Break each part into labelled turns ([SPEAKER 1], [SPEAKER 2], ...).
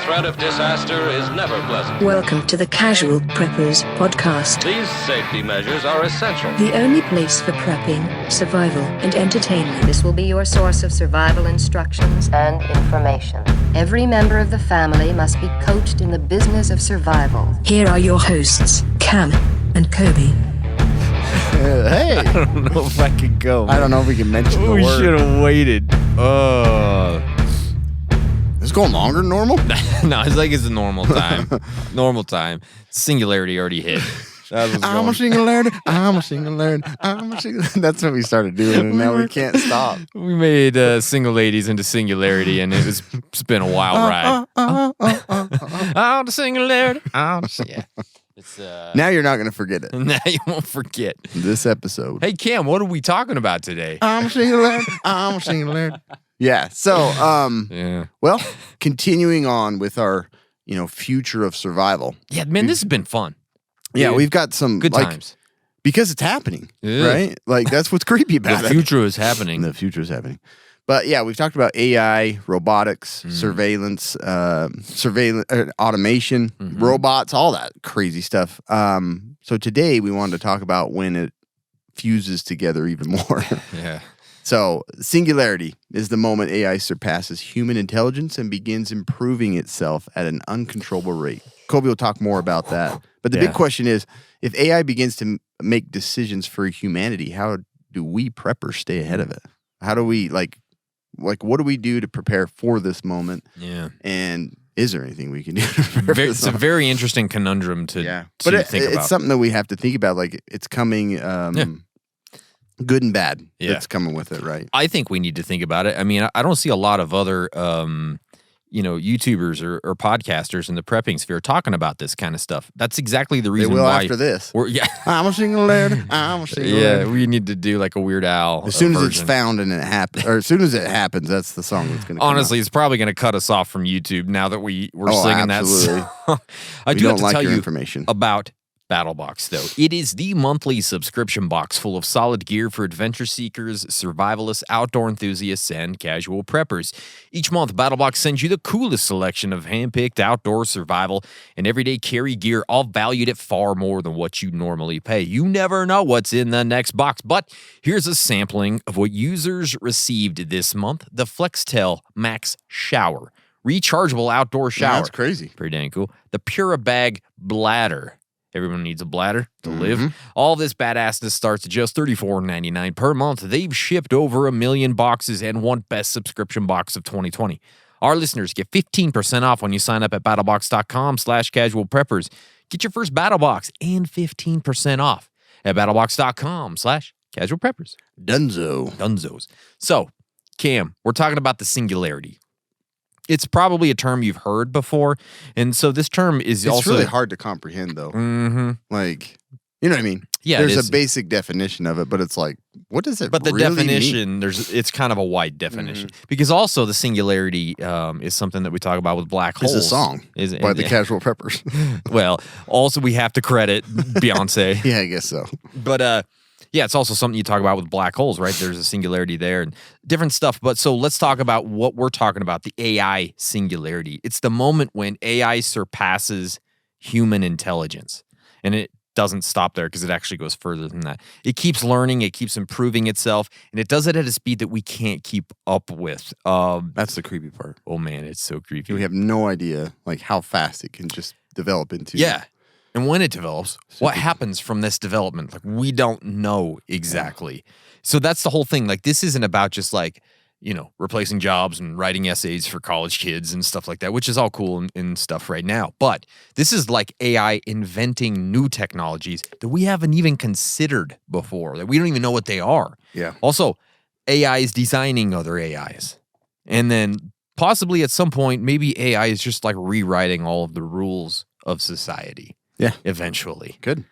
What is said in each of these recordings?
[SPEAKER 1] threat of disaster is never pleasant.
[SPEAKER 2] Welcome to the Casual Preppers podcast.
[SPEAKER 1] These safety measures are essential.
[SPEAKER 2] The only place for prepping, survival, and entertainment.
[SPEAKER 3] This will be your source of survival instructions and information. Every member of the family must be coached in the business of survival.
[SPEAKER 2] Here are your hosts, Cam and Kobe.
[SPEAKER 4] Hey,
[SPEAKER 5] I don't know if I could go.
[SPEAKER 4] I don't know if we can mention the
[SPEAKER 5] We
[SPEAKER 4] word.
[SPEAKER 5] should have waited.
[SPEAKER 4] Is it going longer than normal?
[SPEAKER 5] No, it's like it's a normal time. Normal time. Singularity already hit. That was
[SPEAKER 4] I'm a singularity. I'm a singularity. I'm a singularity. That's what we started doing, and now we can't stop.
[SPEAKER 5] We made single ladies into singularity, and it's been a wild ride. On the singularity. Yeah. It's,
[SPEAKER 4] Now you're not going to forget it.
[SPEAKER 5] now you won't forget.
[SPEAKER 4] This episode.
[SPEAKER 5] Hey, Cam, what are we talking about today?
[SPEAKER 4] I'm a singularity. I'm a singularity. Yeah. So,
[SPEAKER 5] Yeah.
[SPEAKER 4] well, continuing on with our, future of survival.
[SPEAKER 5] Yeah, man, this has been fun.
[SPEAKER 4] Yeah,
[SPEAKER 5] Dude,
[SPEAKER 4] we've got some
[SPEAKER 5] good times.
[SPEAKER 4] because it's happening,
[SPEAKER 5] Yeah.
[SPEAKER 4] right? Like that's what's creepy about
[SPEAKER 5] The
[SPEAKER 4] it.
[SPEAKER 5] future is happening.
[SPEAKER 4] The future is happening. But yeah, we've talked about AI, robotics, surveillance, automation, robots, all that crazy stuff. So today we wanted to talk about when it fuses together even more.
[SPEAKER 5] Yeah.
[SPEAKER 4] So singularity is the moment AI surpasses human intelligence and begins improving itself at an uncontrollable rate. Kobe will talk more about that. But the big question is, if AI begins to make decisions for humanity, how do we preppers stay ahead of it? How do we like what do we do to prepare for this moment?
[SPEAKER 5] Yeah.
[SPEAKER 4] And is there anything we can do to prepare for this
[SPEAKER 5] It's a
[SPEAKER 4] moment?
[SPEAKER 5] very interesting conundrum to
[SPEAKER 4] But
[SPEAKER 5] think about.
[SPEAKER 4] it's something that we have to think about. Like it's coming good and bad that's coming with it, right?
[SPEAKER 5] I think we need to think about it. I mean, I don't see a lot of other, YouTubers or podcasters in the prepping sphere talking about this kind of stuff. That's exactly the
[SPEAKER 4] They
[SPEAKER 5] reason
[SPEAKER 4] will
[SPEAKER 5] why.
[SPEAKER 4] after this.
[SPEAKER 5] Yeah,
[SPEAKER 4] I'm a singularity. I'm a singularity.
[SPEAKER 5] yeah. We need to do like a Weird Al.
[SPEAKER 4] As soon as it's
[SPEAKER 5] version.
[SPEAKER 4] found and it happens, or as soon as it happens, that's the song that's going to come
[SPEAKER 5] Honestly, it's probably going to cut us off from YouTube now that we're singing
[SPEAKER 4] absolutely.
[SPEAKER 5] that song. I
[SPEAKER 4] We
[SPEAKER 5] do have
[SPEAKER 4] don't
[SPEAKER 5] to
[SPEAKER 4] like
[SPEAKER 5] tell
[SPEAKER 4] your
[SPEAKER 5] you
[SPEAKER 4] information.
[SPEAKER 5] about Battlebox, though. It is the monthly subscription box full of solid gear for adventure seekers, survivalists, outdoor enthusiasts, and casual preppers. Each month, Battlebox sends you the coolest selection of hand-picked outdoor survival and everyday carry gear, all valued at far more than what you normally pay. You never know what's in the next box, but here's a sampling of what users received this month. The FlexTel Max Shower. Rechargeable outdoor shower.
[SPEAKER 4] That's crazy.
[SPEAKER 5] Pretty dang cool. The Purabag Bladder. Everyone needs a bladder to live. All this badassness starts at just $34.99 per month. They've shipped over 1 million boxes and won Best Subscription Box of 2020. Our listeners get 15% off when you sign up at battlebox.com/casualpreppers. Get your first BattleBox and 15% off at battlebox.com/casualpreppers. Dunzos. So, Cam, we're talking about the singularity. It's probably a term you've heard before, and so this term is
[SPEAKER 4] It's
[SPEAKER 5] also
[SPEAKER 4] really hard to comprehend, though. Like, you know what I mean?
[SPEAKER 5] Yeah,
[SPEAKER 4] There's
[SPEAKER 5] it
[SPEAKER 4] a
[SPEAKER 5] is.
[SPEAKER 4] basic definition of it, but it's like, what does it
[SPEAKER 5] But the
[SPEAKER 4] really
[SPEAKER 5] definition,
[SPEAKER 4] mean?
[SPEAKER 5] it's kind of a wide definition because also the singularity is something that we talk about with black holes.
[SPEAKER 4] It's a song by the Casual Preppers.
[SPEAKER 5] Well, also we have to credit Beyonce,
[SPEAKER 4] Yeah, I guess so.
[SPEAKER 5] but yeah, it's also something you talk about with black holes, right? There's a singularity there and different stuff. But so let's talk about what we're talking about, the AI singularity. It's the moment when AI surpasses human intelligence. And it doesn't stop there because it actually goes further than that. It keeps learning, it keeps improving itself, and it does it at a speed that we can't keep up with.
[SPEAKER 4] That's the creepy part.
[SPEAKER 5] Oh man, it's so creepy.
[SPEAKER 4] We have no idea like how fast it can just develop into.
[SPEAKER 5] Yeah. And when it develops, what happens from this development? Like, we don't know exactly. So that's the whole thing. Like, this isn't about just like, replacing jobs and writing essays for college kids and stuff like that, which is all cool and stuff right now. But this is like AI inventing new technologies that we haven't even considered before, that we don't even know what they are.
[SPEAKER 4] Yeah.
[SPEAKER 5] Also, AI is designing other AIs. And then possibly at some point, maybe AI is just like rewriting all of the rules of society.
[SPEAKER 4] Yeah.
[SPEAKER 5] Eventually.
[SPEAKER 4] Good.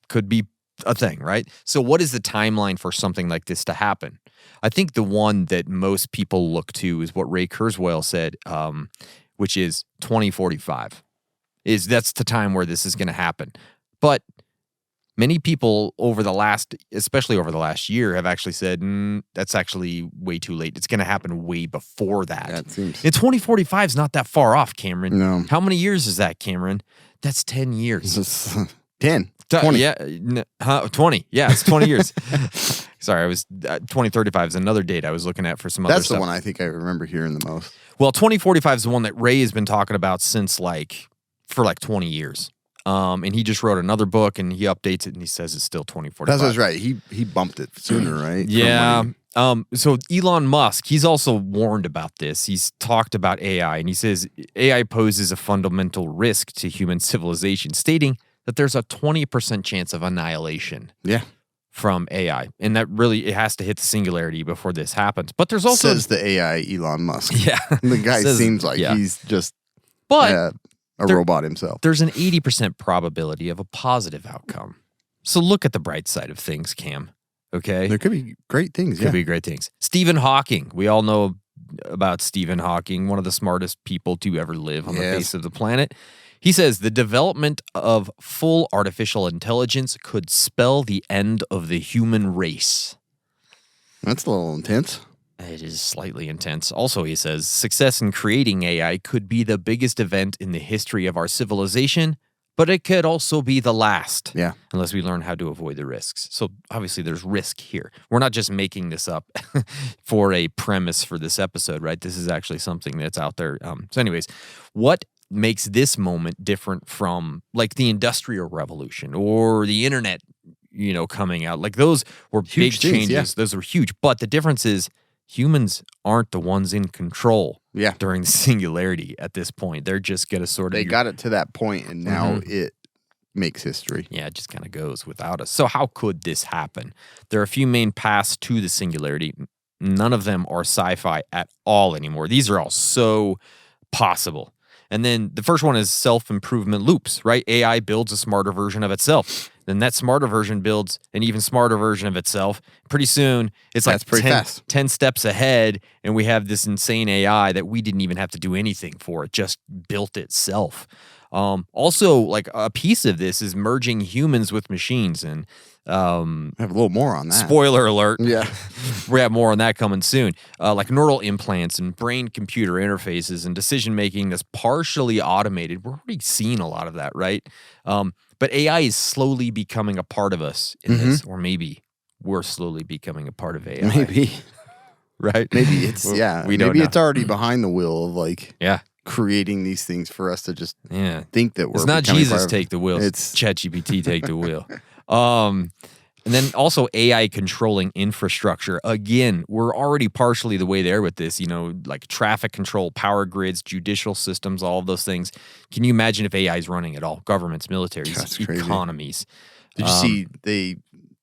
[SPEAKER 5] Could be a thing, right? So what is the timeline for something like this to happen? I think the one that most people look to is what Ray Kurzweil said, which is 2045. That's the time where this is going to happen. But Many people especially over the last year, have actually said, that's actually way too late. It's going to happen way before that.
[SPEAKER 4] That seems...
[SPEAKER 5] And 2045 is not that far off, Cameron.
[SPEAKER 4] No.
[SPEAKER 5] How many years is that, Cameron? That's 10 years.
[SPEAKER 4] 10. 20.
[SPEAKER 5] Yeah. 20. Yeah, it's 20 years. Sorry, I was 2035 is another date I was looking at for some other stuff.
[SPEAKER 4] That's the one I think I remember hearing the most.
[SPEAKER 5] Well, 2045 is the one that Ray has been talking about since for 20 years. And he just wrote another book and he updates it and he says it's still 2045.
[SPEAKER 4] That's what's right. He bumped it sooner, right?
[SPEAKER 5] Yeah. So Elon Musk, he's also warned about this. He's talked about AI and he says AI poses a fundamental risk to human civilization, stating that there's a 20% chance of annihilation.
[SPEAKER 4] Yeah.
[SPEAKER 5] From AI. And that really, it has to hit the singularity before this happens. But there's also...
[SPEAKER 4] Says the AI Elon Musk.
[SPEAKER 5] Yeah.
[SPEAKER 4] The guy seems like he's just a robot himself.
[SPEAKER 5] There's an 80% probability of a positive outcome. So look at the bright side of things, Cam. Okay?
[SPEAKER 4] There could be great things,
[SPEAKER 5] Could be great things. Stephen Hawking. We all know about Stephen Hawking, one of the smartest people to ever live on the face of the planet. He says the development of full artificial intelligence could spell the end of the human race.
[SPEAKER 4] That's a little intense.
[SPEAKER 5] It is slightly intense. Also, he says, success in creating AI could be the biggest event in the history of our civilization, but it could also be the last.
[SPEAKER 4] Yeah.
[SPEAKER 5] Unless we learn how to avoid the risks. So obviously there's risk here. We're not just making this up for a premise for this episode, right? This is actually something that's out there. So anyways, what makes this moment different from like the Industrial Revolution or the internet, coming out? Like those were huge big changes. Yeah. Those were huge. But the difference is humans aren't the ones in control during the singularity at this point. They're just going to sort of...
[SPEAKER 4] They got it to that point, and now it makes history.
[SPEAKER 5] Yeah, it just kind of goes without us. So how could this happen? There are a few main paths to the singularity. None of them are sci-fi at all anymore. These are all so possible. And then the first one is self-improvement loops, right? AI builds a smarter version of itself. Then that smarter version builds an even smarter version of itself. Pretty soon, it's like 10 steps ahead, and we have this insane AI that we didn't even have to do anything for. It just built itself. Also, like a piece of this is merging humans with machines. And
[SPEAKER 4] I have a little more on that.
[SPEAKER 5] Spoiler alert.
[SPEAKER 4] Yeah.
[SPEAKER 5] We have more on that coming soon. Like neural implants and brain-computer interfaces and decision-making that's partially automated. We're already seeing a lot of that, right? But AI is slowly becoming a part of us in this, or maybe we're slowly becoming a part of AI.
[SPEAKER 4] Maybe.
[SPEAKER 5] Right?
[SPEAKER 4] Maybe it's,
[SPEAKER 5] we don't
[SPEAKER 4] maybe
[SPEAKER 5] know.
[SPEAKER 4] it's already behind the wheel of like...
[SPEAKER 5] Yeah.
[SPEAKER 4] Creating these things for us to just think that we're...
[SPEAKER 5] It's not Jesus take the wheel. It's ChatGPT take the wheel. And then also AI controlling infrastructure. Again, we're already partially the way there with this, like traffic control, power grids, judicial systems, all of those things. Can you imagine if AI is running it all? Governments, militaries, economies.
[SPEAKER 4] Did you see they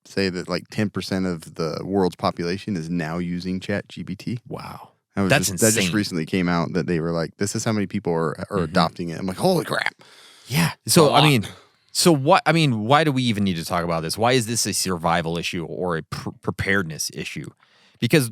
[SPEAKER 4] say that like 10% of the world's population is now using ChatGPT?
[SPEAKER 5] Wow.
[SPEAKER 4] That's insane. That just recently came out that they were like, this is how many people are adopting it. I'm like, holy crap.
[SPEAKER 5] Yeah. So, why do we even need to talk about this? Why is this a survival issue or a preparedness issue? Because,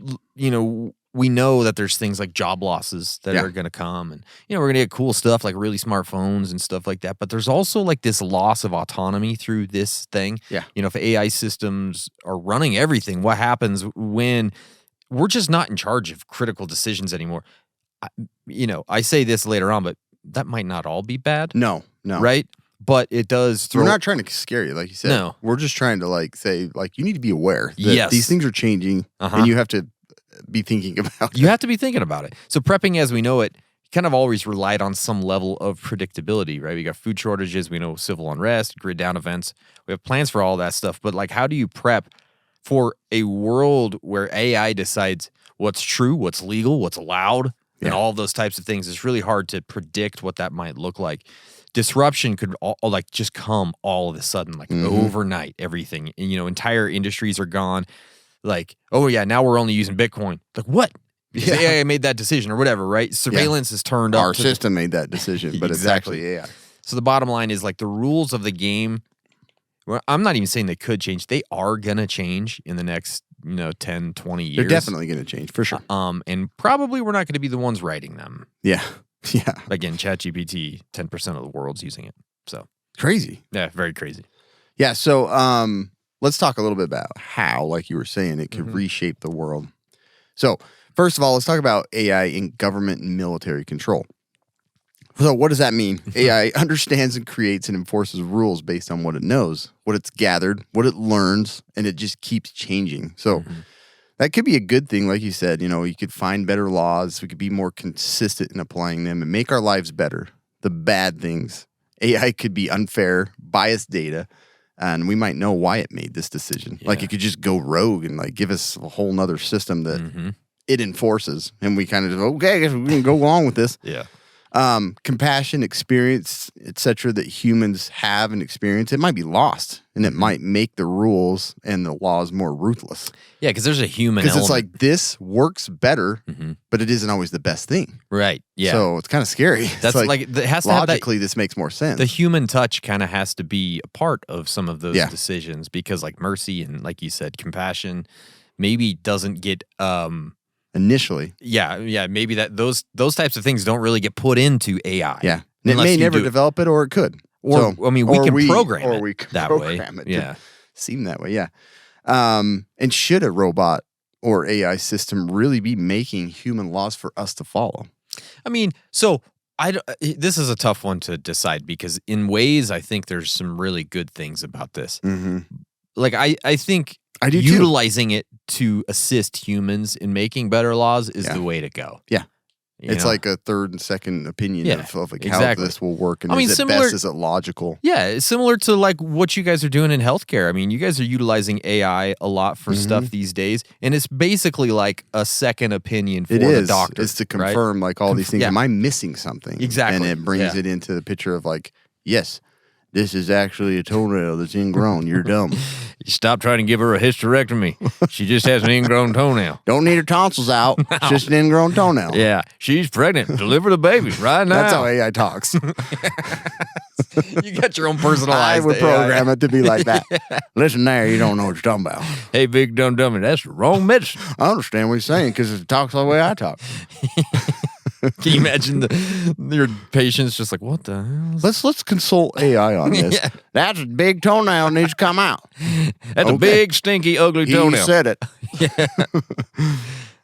[SPEAKER 5] we know that there's things like job losses that are going to come and, we're going to get cool stuff like really smart phones and stuff like that. But there's also like this loss of autonomy through this thing.
[SPEAKER 4] Yeah.
[SPEAKER 5] If AI systems are running everything, what happens when we're just not in charge of critical decisions anymore? I say this later on, but that might not all be bad.
[SPEAKER 4] No.
[SPEAKER 5] Right? But it does throw...
[SPEAKER 4] We're not trying to scare you, like you said.
[SPEAKER 5] No.
[SPEAKER 4] We're just trying to like say, like, you need to be aware that these things are changing and you have to be thinking about it.
[SPEAKER 5] You have to be thinking about it. So prepping as we know it kind of always relied on some level of predictability, right? We got food shortages, we know civil unrest, grid down events. We have plans for all that stuff. But like, how do you prep for a world where AI decides what's true, what's legal, what's allowed, and all of those types of things? It's really hard to predict what that might look like. Disruption could just come all of a sudden, like overnight, everything. And, entire industries are gone. Like, oh yeah, now we're only using Bitcoin. Like what? Because AI made that decision or whatever, right? Surveillance is turned up.
[SPEAKER 4] Our system made that decision, but it's actually AI.
[SPEAKER 5] So the bottom line is like the rules of the game, well, I'm not even saying they could change. They are going to change in the next, 10, 20 years.
[SPEAKER 4] They're definitely going to change, for sure.
[SPEAKER 5] And probably we're not going to be the ones writing them.
[SPEAKER 4] Yeah. Yeah.
[SPEAKER 5] Again, ChatGPT, 10% of the world's using it. So
[SPEAKER 4] crazy.
[SPEAKER 5] Yeah, very crazy.
[SPEAKER 4] Yeah. So let's talk a little bit about how, like you were saying, it could reshape the world. So first of all, let's talk about AI in government and military control. So what does that mean? AI understands and creates and enforces rules based on what it knows, what it's gathered, what it learns, and it just keeps changing. So that could be a good thing. Like you said, you could find better laws. We could be more consistent in applying them and make our lives better. The bad things, AI could be unfair, biased data, and we might know why it made this decision.
[SPEAKER 5] Yeah.
[SPEAKER 4] Like it could just go rogue and like give us a whole nother system that it enforces. And we kind of, okay, I guess we can go along with this.
[SPEAKER 5] Yeah.
[SPEAKER 4] Compassion, experience, etc., that humans have and experience, it might be lost, and it might make the rules and the laws more ruthless.
[SPEAKER 5] Yeah, because there's a human
[SPEAKER 4] Because
[SPEAKER 5] element.
[SPEAKER 4] it's like this works better, but it isn't always the best thing.
[SPEAKER 5] Right. Yeah.
[SPEAKER 4] So it's kind of scary.
[SPEAKER 5] That's
[SPEAKER 4] It's
[SPEAKER 5] like it has to have that,
[SPEAKER 4] logically, this makes more sense.
[SPEAKER 5] the human touch kind of has to be a part of some of those
[SPEAKER 4] Yeah.
[SPEAKER 5] decisions, because like mercy and, like you said, compassion maybe doesn't get
[SPEAKER 4] Initially,
[SPEAKER 5] maybe that those types of things don't really get put into AI.
[SPEAKER 4] yeah, and it
[SPEAKER 5] Unless
[SPEAKER 4] may
[SPEAKER 5] you
[SPEAKER 4] never
[SPEAKER 5] do-
[SPEAKER 4] develop it, or it could.
[SPEAKER 5] Or I mean, we can program
[SPEAKER 4] or
[SPEAKER 5] it
[SPEAKER 4] we can
[SPEAKER 5] that
[SPEAKER 4] program
[SPEAKER 5] way.
[SPEAKER 4] it to
[SPEAKER 5] Yeah.
[SPEAKER 4] seem that way. Yeah. And should a robot or AI system really be making human laws for us to follow?
[SPEAKER 5] I mean, so this is a tough one to decide, because in ways I think there's some really good things about this. Like I think
[SPEAKER 4] I do too.
[SPEAKER 5] utilizing it to assist humans in making better laws is the way to go.
[SPEAKER 4] Yeah.
[SPEAKER 5] You
[SPEAKER 4] It's
[SPEAKER 5] know?
[SPEAKER 4] like a third and second opinion
[SPEAKER 5] Yeah,
[SPEAKER 4] of like
[SPEAKER 5] exactly.
[SPEAKER 4] how this will work. And
[SPEAKER 5] I mean,
[SPEAKER 4] is it
[SPEAKER 5] similar-
[SPEAKER 4] best? Is it logical?
[SPEAKER 5] Yeah, it's similar to like what you guys are doing in healthcare. I mean, you guys are utilizing AI a lot for stuff these days, and it's basically like a second opinion for
[SPEAKER 4] It
[SPEAKER 5] the
[SPEAKER 4] is.
[SPEAKER 5] doctor.
[SPEAKER 4] It's to
[SPEAKER 5] right?
[SPEAKER 4] confirm like all these things.
[SPEAKER 5] yeah.
[SPEAKER 4] Am I missing something?
[SPEAKER 5] Exactly.
[SPEAKER 4] And it brings
[SPEAKER 5] Yeah.
[SPEAKER 4] it into the picture of like, yes, this is actually a toenail that's ingrown. You're dumb.
[SPEAKER 5] Stop trying to give her a hysterectomy. She just has an ingrown toenail.
[SPEAKER 4] Don't need her tonsils out. It's just an ingrown toenail.
[SPEAKER 5] Yeah, she's pregnant. Deliver the baby right now.
[SPEAKER 4] That's how AI talks.
[SPEAKER 5] You got your own
[SPEAKER 4] I
[SPEAKER 5] personalized
[SPEAKER 4] would
[SPEAKER 5] AI.
[SPEAKER 4] program it to be like that. Listen there, you don't know what you're talking about.
[SPEAKER 5] Hey, big dumb dummy, that's the wrong medicine.
[SPEAKER 4] I understand what you're saying because it talks the way I talk.
[SPEAKER 5] Can you imagine your patients just like, what the hell?
[SPEAKER 4] Let's consult AI on this.
[SPEAKER 5] Yeah.
[SPEAKER 4] That's a big toenail needs to come out.
[SPEAKER 5] That's a
[SPEAKER 4] Okay.
[SPEAKER 5] big, stinky, ugly
[SPEAKER 4] He
[SPEAKER 5] toenail.
[SPEAKER 4] said it.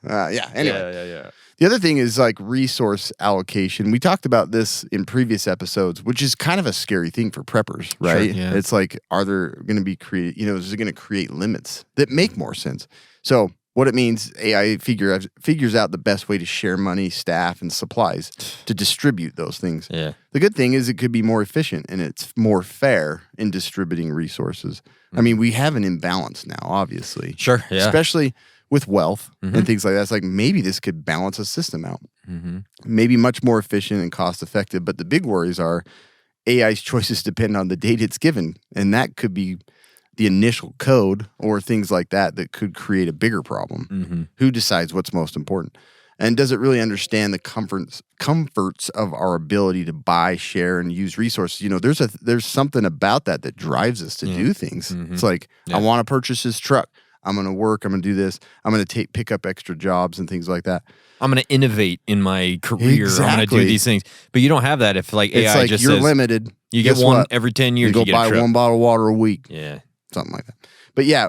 [SPEAKER 4] Anyway.
[SPEAKER 5] Yeah.
[SPEAKER 4] The other thing is like resource allocation. We talked about this in previous episodes, which is kind of a scary thing for preppers, right?
[SPEAKER 5] yeah.
[SPEAKER 4] It's like, are there going to be is it going to create limits that make more sense? So what it means, AI figures out the best way to share money, staff, and supplies to distribute those things.
[SPEAKER 5] Yeah.
[SPEAKER 4] The good thing is it could be more efficient and it's more fair in distributing resources. I mean, we have an imbalance now, obviously.
[SPEAKER 5] Sure, yeah.
[SPEAKER 4] Especially with wealth and things like that. It's like maybe this could balance a system out. Maybe much more efficient and cost effective. But the big worries are AI's choices depend on the data it's given. And that could be the initial code or things like that could create a bigger problem. Who decides what's most important? And does it really understand the comforts of our ability to buy, share, and use resources? There's something about that drives us to do things. It's like, I want to purchase this truck. I'm going to work. I'm going to do this. I'm going to pick up extra jobs and things like that.
[SPEAKER 5] I'm going to innovate in my career. I'm going to
[SPEAKER 4] Exactly.
[SPEAKER 5] do these things. But you don't have that if like
[SPEAKER 4] It's
[SPEAKER 5] AI
[SPEAKER 4] like
[SPEAKER 5] just
[SPEAKER 4] you're
[SPEAKER 5] says
[SPEAKER 4] limited.
[SPEAKER 5] you get
[SPEAKER 4] Guess
[SPEAKER 5] one
[SPEAKER 4] what?
[SPEAKER 5] every 10 years.
[SPEAKER 4] You go
[SPEAKER 5] get a
[SPEAKER 4] buy
[SPEAKER 5] truck.
[SPEAKER 4] one bottle of water a week.
[SPEAKER 5] Yeah.
[SPEAKER 4] Something like that. But yeah,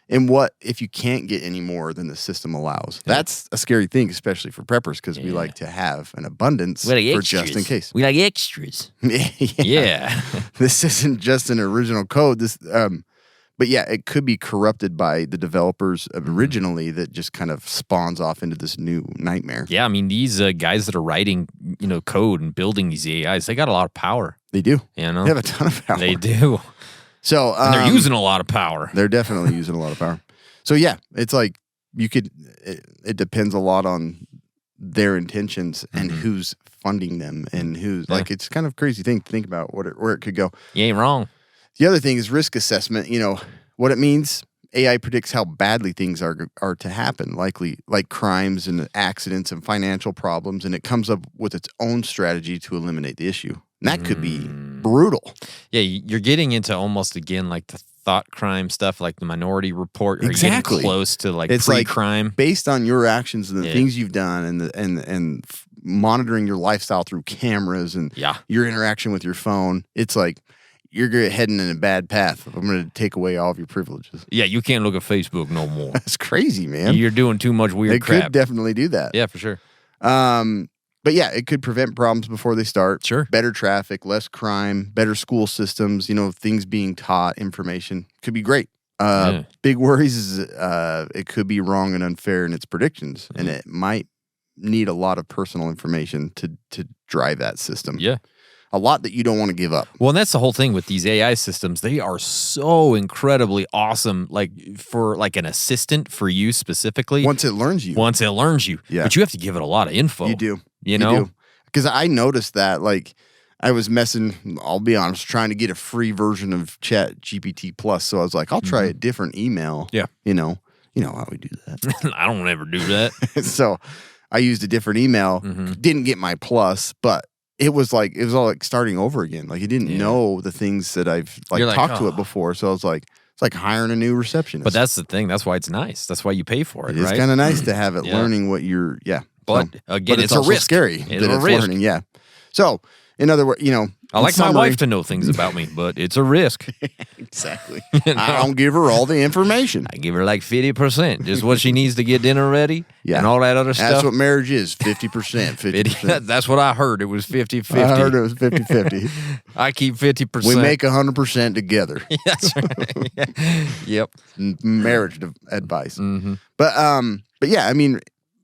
[SPEAKER 4] and what if you can't get any more than the system allows? That's a scary thing, especially for preppers, because we like to have an abundance
[SPEAKER 5] We like
[SPEAKER 4] for
[SPEAKER 5] extras.
[SPEAKER 4] just in case.
[SPEAKER 5] We like extras.
[SPEAKER 4] Yeah.
[SPEAKER 5] Yeah.
[SPEAKER 4] This isn't just an original code. But yeah, it could be corrupted by the developers originally that just kind of spawns off into this new nightmare.
[SPEAKER 5] Yeah, I mean, these guys that are writing, code and building these AIs, they got a lot of power.
[SPEAKER 4] They do.
[SPEAKER 5] You know?
[SPEAKER 4] They have a ton of power.
[SPEAKER 5] They do.
[SPEAKER 4] So
[SPEAKER 5] And they're using a lot of power.
[SPEAKER 4] They're definitely using a lot of power. So yeah, it's like it depends a lot on their intentions and who's funding them and who's like, it's kind of crazy thing to think about where it could go.
[SPEAKER 5] You ain't wrong.
[SPEAKER 4] The other thing is risk assessment. What it means. AI predicts how badly things are to happen, likely like crimes and accidents and financial problems, and it comes up with its own strategy to eliminate the issue. And that could be brutal.
[SPEAKER 5] Yeah, you're getting into almost again like the thought crime stuff, like the Minority Report. You're
[SPEAKER 4] Exactly.
[SPEAKER 5] getting close to like
[SPEAKER 4] It's like
[SPEAKER 5] pre-crime.
[SPEAKER 4] based on your actions and the things you've done and monitoring your lifestyle through cameras and your interaction with your phone. It's like you're heading in a bad path. I'm going to take away all of your privileges.
[SPEAKER 5] Yeah, you can't look at Facebook no more.
[SPEAKER 4] That's crazy, man.
[SPEAKER 5] You're doing too much weird
[SPEAKER 4] They
[SPEAKER 5] crap.
[SPEAKER 4] could definitely do that.
[SPEAKER 5] Yeah, for sure.
[SPEAKER 4] But yeah, it could prevent problems before they start.
[SPEAKER 5] Sure.
[SPEAKER 4] Better traffic, less crime, better school systems, things being taught, information. Could be great. Big worries is it could be wrong and unfair in its predictions, and it might need a lot of personal information to drive that system.
[SPEAKER 5] Yeah.
[SPEAKER 4] A lot that you don't want to give up.
[SPEAKER 5] Well, and that's the whole thing with these AI systems. They are so incredibly awesome, like for like an assistant for you specifically.
[SPEAKER 4] Once it learns you.
[SPEAKER 5] Yeah. But you have to give it a lot of info.
[SPEAKER 4] You do.
[SPEAKER 5] You know?
[SPEAKER 4] Because I noticed that, like, I was messing, I'll be honest, trying to get a free version of Chat GPT Plus. So I was like, I'll try a different email.
[SPEAKER 5] Yeah.
[SPEAKER 4] You know how we do that.
[SPEAKER 5] I don't ever do that.
[SPEAKER 4] So I used a different email, didn't get my plus, but it was all like starting over again. Like, it didn't know the things that I've talked to it before. So I was like, it's like hiring a new receptionist.
[SPEAKER 5] But that's the thing. That's why it's nice. That's why you pay for it,
[SPEAKER 4] It's
[SPEAKER 5] right?
[SPEAKER 4] kind of nice to have it learning what you're,
[SPEAKER 5] But again, it's a
[SPEAKER 4] also
[SPEAKER 5] risk.
[SPEAKER 4] scary
[SPEAKER 5] It's
[SPEAKER 4] that
[SPEAKER 5] a
[SPEAKER 4] it's
[SPEAKER 5] risk.
[SPEAKER 4] learning, yeah. So, in other words,
[SPEAKER 5] I like my wife to know things about me, but it's a risk.
[SPEAKER 4] Exactly. I don't give her all the information.
[SPEAKER 5] I give her like 50%, just what she needs to get dinner ready and all that other
[SPEAKER 4] That's
[SPEAKER 5] stuff.
[SPEAKER 4] what marriage is, 50%, 50%.
[SPEAKER 5] That's what I heard. It was 50-50.
[SPEAKER 4] I heard it was 50-50.
[SPEAKER 5] I keep 50%.
[SPEAKER 4] We make 100% together.
[SPEAKER 5] That's right. Yep.
[SPEAKER 4] Marriage advice. But yeah, I mean,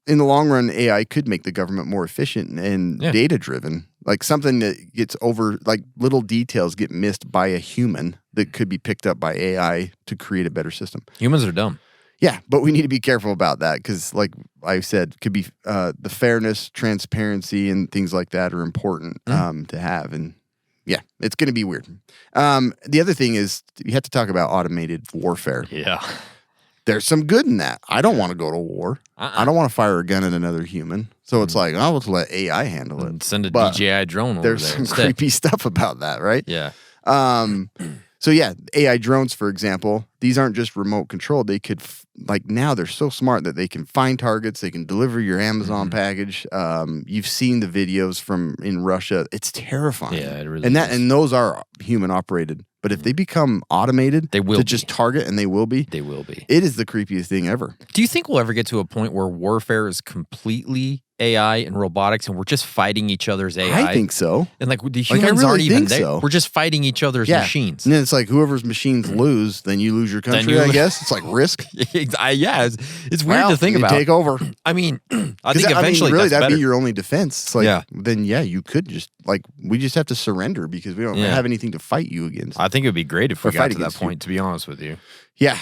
[SPEAKER 4] in the long run, AI could make the government more efficient and data-driven. Like something that gets little details get missed by a human that could be picked up by AI to create a better system.
[SPEAKER 5] Humans are dumb.
[SPEAKER 4] Yeah, but we need to be careful about that because, like I said, could be the fairness, transparency, and things like that are important to have. And yeah, it's going to be weird. The other thing is you have to talk about automated warfare.
[SPEAKER 5] Yeah.
[SPEAKER 4] There's some good in that. I don't want to go to war. I don't want to fire a gun at another human. So it's like, I'll just let AI handle it.
[SPEAKER 5] And send a
[SPEAKER 4] But
[SPEAKER 5] DJI drone over
[SPEAKER 4] there's
[SPEAKER 5] there
[SPEAKER 4] some
[SPEAKER 5] instead.
[SPEAKER 4] creepy stuff about that, right?
[SPEAKER 5] Yeah.
[SPEAKER 4] So yeah, AI drones, for example, these aren't just remote controlled. They could, now they're so smart that they can find targets. They can deliver your Amazon package. You've seen the videos from in Russia. It's terrifying.
[SPEAKER 5] Yeah, it really
[SPEAKER 4] is.
[SPEAKER 5] is.
[SPEAKER 4] And those are human operated. But if they become automated,
[SPEAKER 5] They will
[SPEAKER 4] to
[SPEAKER 5] be.
[SPEAKER 4] just target, and they will be.
[SPEAKER 5] They will be.
[SPEAKER 4] It is the creepiest thing ever.
[SPEAKER 5] Do you think we'll ever get to a point where warfare is completely AI and robotics and we're just fighting each other's AI?
[SPEAKER 4] I think so.
[SPEAKER 5] And the
[SPEAKER 4] I
[SPEAKER 5] humans
[SPEAKER 4] really
[SPEAKER 5] aren't even
[SPEAKER 4] think
[SPEAKER 5] there.
[SPEAKER 4] so.
[SPEAKER 5] We're just fighting each other's machines.
[SPEAKER 4] And then it's like whoever's machines lose, then you lose your country,
[SPEAKER 5] you
[SPEAKER 4] I
[SPEAKER 5] lo-
[SPEAKER 4] guess. It's like risk.
[SPEAKER 5] Yeah, it's weird to think
[SPEAKER 4] you
[SPEAKER 5] about.
[SPEAKER 4] take over.
[SPEAKER 5] I mean, I think eventually
[SPEAKER 4] really,
[SPEAKER 5] that's
[SPEAKER 4] that'd
[SPEAKER 5] better.
[SPEAKER 4] be your only defense. It's like,
[SPEAKER 5] Yeah.
[SPEAKER 4] then you could just we just have to surrender because we don't have anything to fight you against.
[SPEAKER 5] I think it would be great if we
[SPEAKER 4] Or
[SPEAKER 5] got
[SPEAKER 4] fight
[SPEAKER 5] to that
[SPEAKER 4] against you.
[SPEAKER 5] point, to be honest with you.
[SPEAKER 4] Yeah,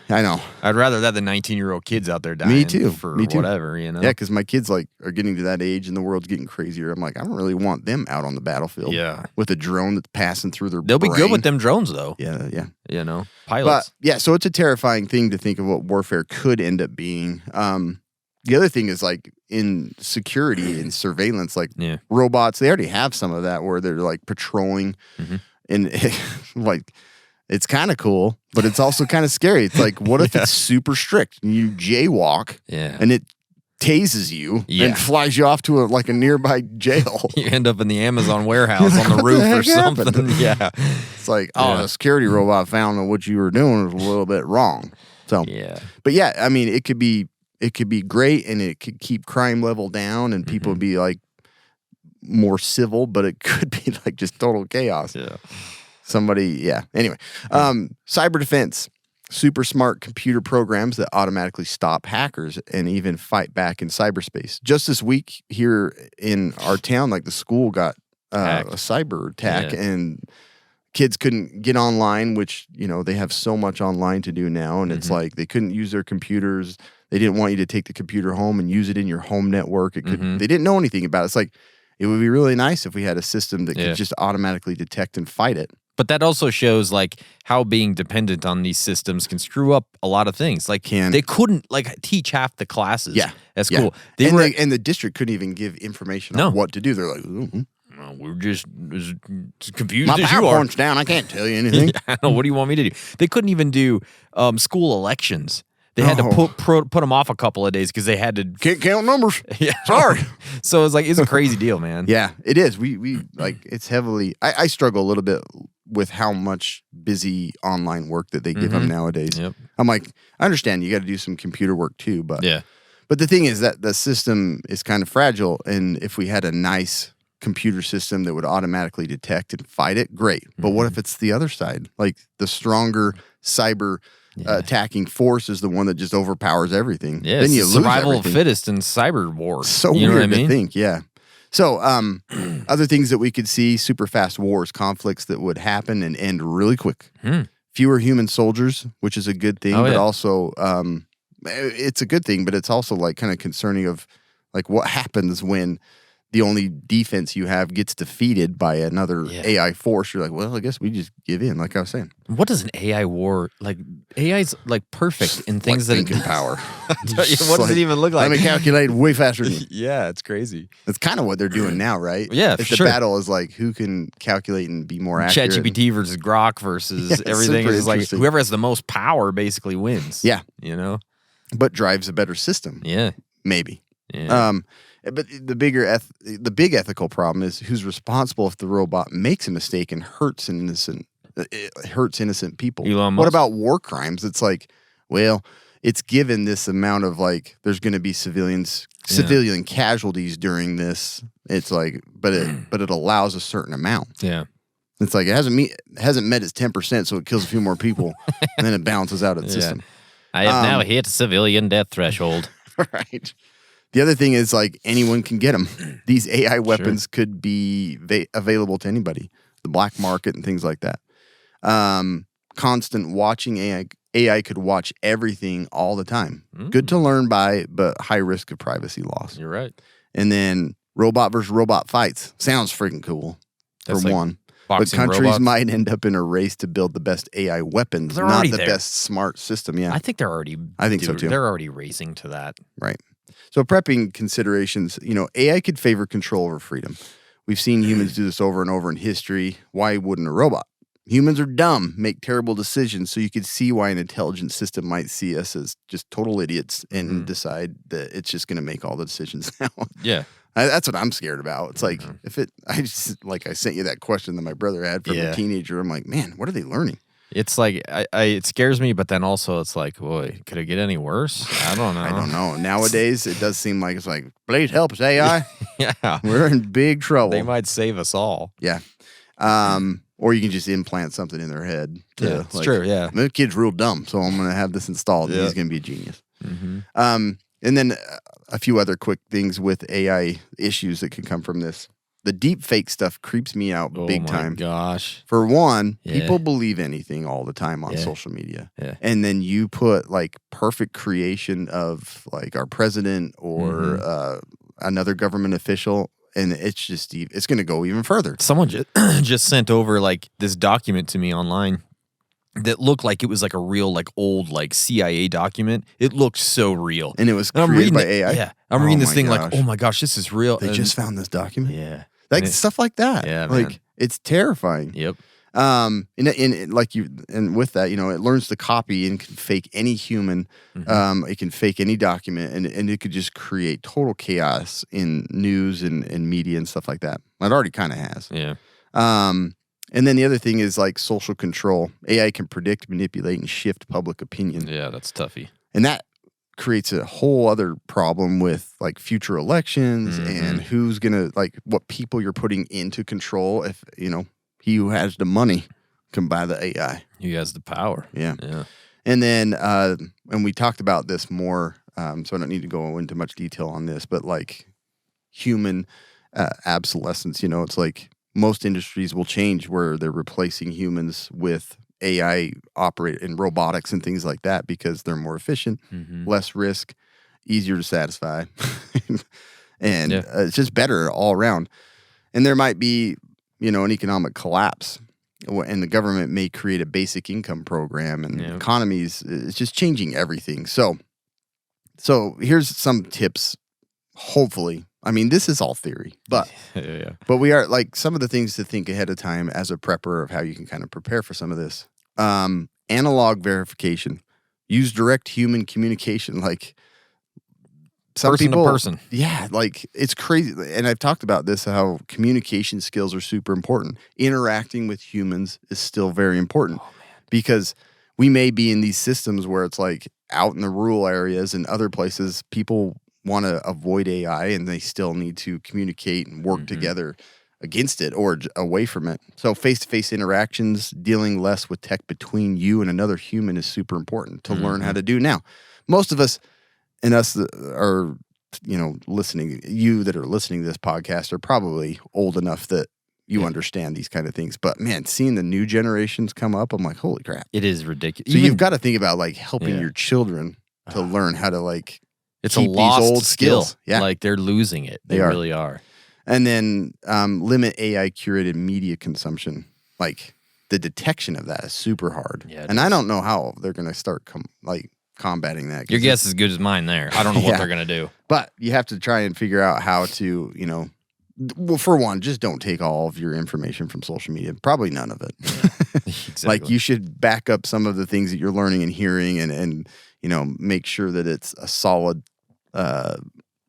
[SPEAKER 4] I know.
[SPEAKER 5] I'd rather that than 19-year-old kids out there dying
[SPEAKER 4] Me too.
[SPEAKER 5] for
[SPEAKER 4] Me too.
[SPEAKER 5] whatever, you know?
[SPEAKER 4] Yeah, because my kids are getting to that age and the world's getting crazier. I'm like, I don't really want them out on the battlefield.
[SPEAKER 5] Yeah.
[SPEAKER 4] With a drone that's passing through their
[SPEAKER 5] They'll be good
[SPEAKER 4] brain.
[SPEAKER 5] with them drones, though.
[SPEAKER 4] Yeah, yeah.
[SPEAKER 5] You know,
[SPEAKER 4] But
[SPEAKER 5] pilots.
[SPEAKER 4] yeah, so it's a terrifying thing to think of what warfare could end up being. The other thing is in security and surveillance, robots, they already have some of that where they're patrolling and it's kind of cool, but it's also kind of scary. It's like, what if it's super strict and you jaywalk and it tases you and flies you off to a nearby jail?
[SPEAKER 5] You end up in the Amazon warehouse on the roof or something. Yeah.
[SPEAKER 4] It's like, the security robot found that what you were doing was a little bit wrong. So, but yeah, I mean, it could be great and it could keep crime level down and people would be more civil, but it could be just total chaos.
[SPEAKER 5] Yeah.
[SPEAKER 4] Anyway, cyber defense, super smart computer programs that automatically stop hackers and even fight back in cyberspace. Just this week here in our town, the school got a cyber attack and kids couldn't get online, which, they have so much online to do now. And it's they couldn't use their computers. They didn't want you to take the computer home and use it in your home network. They didn't know anything about it. It's it would be really nice if we had a system that could just automatically detect and fight it.
[SPEAKER 5] But that also shows how being dependent on these systems can screw up a lot of things. They couldn't teach half the classes at school.
[SPEAKER 4] And the district couldn't even give information on what to do. They're like,
[SPEAKER 5] we're just as confused
[SPEAKER 4] my
[SPEAKER 5] as you are.
[SPEAKER 4] PowerPoint's down. I can't tell you anything.
[SPEAKER 5] I know. What do you want me to do? They couldn't even do school elections. They had to put them off a couple of days because they had to
[SPEAKER 4] can't count numbers.
[SPEAKER 5] Yeah,
[SPEAKER 4] sorry.
[SPEAKER 5] So it's a crazy deal, man.
[SPEAKER 4] Yeah, it is. We it's heavily. I struggle a little bit with how much busy online work that they give them nowadays.
[SPEAKER 5] Yep.
[SPEAKER 4] I'm like, I understand you got to do some computer work too, but
[SPEAKER 5] Yeah.
[SPEAKER 4] But the thing is that the system is kind of fragile, and if we had a nice computer system that would automatically detect and fight it, great. But what if it's the other side? Like the stronger cyber attacking force is the one that just overpowers everything.
[SPEAKER 5] Yeah,
[SPEAKER 4] then you
[SPEAKER 5] it's
[SPEAKER 4] lose
[SPEAKER 5] survival of
[SPEAKER 4] everything.
[SPEAKER 5] fittest in cyber wars.
[SPEAKER 4] So
[SPEAKER 5] you know
[SPEAKER 4] weird
[SPEAKER 5] what I mean?
[SPEAKER 4] to think, yeah. So other things that we could see, super fast wars, conflicts that would happen and end really quick. Fewer human soldiers, which is a good thing, but also it's a good thing, but it's also like kind of concerning of like what happens when the only defense you have gets defeated by another AI force. You're like, well, I guess we just give in, like I was saying.
[SPEAKER 5] What does an AI war like? AI's like perfect in things
[SPEAKER 4] like
[SPEAKER 5] that
[SPEAKER 4] thinking power.
[SPEAKER 5] What does it even look like?
[SPEAKER 4] Let me calculate way faster than you.
[SPEAKER 5] Yeah, it's crazy.
[SPEAKER 4] That's kind of what they're doing now, right?
[SPEAKER 5] Yeah,
[SPEAKER 4] if
[SPEAKER 5] for
[SPEAKER 4] the
[SPEAKER 5] sure.
[SPEAKER 4] battle is like who can calculate and be more accurate.
[SPEAKER 5] ChatGPT versus Grok versus
[SPEAKER 4] Yeah,
[SPEAKER 5] everything
[SPEAKER 4] super
[SPEAKER 5] is like
[SPEAKER 4] interesting.
[SPEAKER 5] whoever has the most power basically wins.
[SPEAKER 4] Yeah.
[SPEAKER 5] You know?
[SPEAKER 4] But drives a better system.
[SPEAKER 5] Yeah.
[SPEAKER 4] Maybe.
[SPEAKER 5] Yeah.
[SPEAKER 4] But the big ethical problem is who's responsible if the robot makes a mistake and hurts innocent people.
[SPEAKER 5] Elon
[SPEAKER 4] What
[SPEAKER 5] Musk?
[SPEAKER 4] about war crimes? It's like, well, it's given this amount of like, there's going to be civilian casualties during this. It's like, but it allows a certain amount.
[SPEAKER 5] Yeah.
[SPEAKER 4] It's like it hasn't met its 10%, so it kills a few more people, and then it balances out its system.
[SPEAKER 5] I have now hit civilian death threshold.
[SPEAKER 4] Right. The other thing is like anyone can get them. These AI weapons could be available to anybody, the black market and things like that. Constant watching AI could watch everything all the time. Good to learn by, but high risk of privacy loss.
[SPEAKER 5] You're right.
[SPEAKER 4] And then robot versus robot fights. Sounds freaking cool,
[SPEAKER 5] That's
[SPEAKER 4] for
[SPEAKER 5] like
[SPEAKER 4] one. But
[SPEAKER 5] boxing
[SPEAKER 4] countries
[SPEAKER 5] robots.
[SPEAKER 4] might end up in a race to build the best AI weapons,
[SPEAKER 5] They're
[SPEAKER 4] not
[SPEAKER 5] already
[SPEAKER 4] the
[SPEAKER 5] there.
[SPEAKER 4] best smart system. Yeah,
[SPEAKER 5] I think they're already.
[SPEAKER 4] I think so, too.
[SPEAKER 5] They're already racing to that.
[SPEAKER 4] right. So prepping considerations, AI could favor control over freedom. We've seen humans do this over and over in history. Why wouldn't a robot? Humans are dumb, make terrible decisions, so you could see why an intelligent system might see us as just total idiots and decide that it's just going to make all the decisions now.
[SPEAKER 5] Yeah.
[SPEAKER 4] That's what I'm scared about. It's like I sent you that question that my brother had from a teenager. I'm like, man, what are they learning?
[SPEAKER 5] It's like it scares me, but then also it's like, boy, could it get any worse? I don't know.
[SPEAKER 4] I don't know. Nowadays, it does seem like it's like, please help us, AI.
[SPEAKER 5] Yeah.
[SPEAKER 4] We're in big trouble.
[SPEAKER 5] They might save us all.
[SPEAKER 4] Yeah. Or you can just implant something in their head.
[SPEAKER 5] Yeah, it's true, yeah.
[SPEAKER 4] The kid's real dumb, so I'm going to have this installed, and he's going to be a genius. And then a few other quick things with AI issues that can come from this. The deep fake stuff creeps me out big time.
[SPEAKER 5] Oh my gosh.
[SPEAKER 4] For one,
[SPEAKER 5] Yeah.
[SPEAKER 4] people believe anything all the time on social media.
[SPEAKER 5] Yeah.
[SPEAKER 4] And then you put like perfect creation of like our president or another government official, and it's just, it's going to go even further.
[SPEAKER 5] Someone just sent over like this document to me online that looked like it was like a real like old like CIA document. It looked so real.
[SPEAKER 4] And it was
[SPEAKER 5] And I'm
[SPEAKER 4] created
[SPEAKER 5] reading
[SPEAKER 4] by AI?
[SPEAKER 5] Yeah. I'm
[SPEAKER 4] Oh
[SPEAKER 5] reading this
[SPEAKER 4] my
[SPEAKER 5] thing
[SPEAKER 4] gosh.
[SPEAKER 5] like, oh my gosh, this is real.
[SPEAKER 4] They
[SPEAKER 5] And-
[SPEAKER 4] just found this document?
[SPEAKER 5] Yeah.
[SPEAKER 4] Like
[SPEAKER 5] And it-
[SPEAKER 4] stuff like that.
[SPEAKER 5] Yeah,
[SPEAKER 4] like
[SPEAKER 5] man.
[SPEAKER 4] it's terrifying.
[SPEAKER 5] Yep.
[SPEAKER 4] And with that, it learns to copy and can fake any human. It can fake any document, and it could just create total chaos in news and media and stuff like that. It already kind of has.
[SPEAKER 5] Yeah.
[SPEAKER 4] And then the other thing is like social control. AI can predict, manipulate, and shift public opinion,
[SPEAKER 5] Yeah, that's toughy.
[SPEAKER 4] and that creates a whole other problem with like future elections and who's gonna like what people you're putting into control. If he who has the money can buy the AI.
[SPEAKER 5] He has the power.
[SPEAKER 4] Yeah.
[SPEAKER 5] Yeah.
[SPEAKER 4] And then and we talked about this more, so I don't need to go into much detail on this, but like human obsolescence, it's like most industries will change where they're replacing humans with AI operate in robotics and things like that because they're more efficient, less risk, easier to satisfy, and it's just better all around. And there might be, an economic collapse, and the government may create a basic income program, and economies, it's just changing everything. So here's some tips. Hopefully, I mean, this is all theory, but but we are like some of the things to think ahead of time as a prepper of how you can kind of prepare for some of this. Analog verification. Use direct human communication. Like some
[SPEAKER 5] person
[SPEAKER 4] people,
[SPEAKER 5] to person.
[SPEAKER 4] Yeah, like it's crazy. And I've talked about this, how communication skills are super important. Interacting with humans is still very important because we may be in these systems where it's like out in the rural areas and other places, people want to avoid AI and they still need to communicate and work together against it or away from it. So face-to-face interactions, dealing less with tech between you and another human is super important to learn how to do. Now, most of us and us that are, listening, you that are listening to this podcast are probably old enough that you understand these kind of things. But man, seeing the new generations come up, I'm like, holy crap.
[SPEAKER 5] It is ridiculous.
[SPEAKER 4] So you've got to think about like helping your children to learn how to like
[SPEAKER 5] it's
[SPEAKER 4] keep
[SPEAKER 5] a lost
[SPEAKER 4] these old
[SPEAKER 5] skill.
[SPEAKER 4] skills. Yeah.
[SPEAKER 5] Like they're losing it. They really are.
[SPEAKER 4] And then limit AI curated media consumption. Like the detection of that is super hard.
[SPEAKER 5] Yeah,
[SPEAKER 4] and I don't know how they're going to start combating that.
[SPEAKER 5] Your guess is as good as mine there. I don't know what they're going to do.
[SPEAKER 4] But you have to try and figure out how to, well, for one, just don't take all of your information from social media. Probably none of it.
[SPEAKER 5] Exactly.
[SPEAKER 4] Like you should back up some of the things that you're learning and hearing and make sure that it's a solid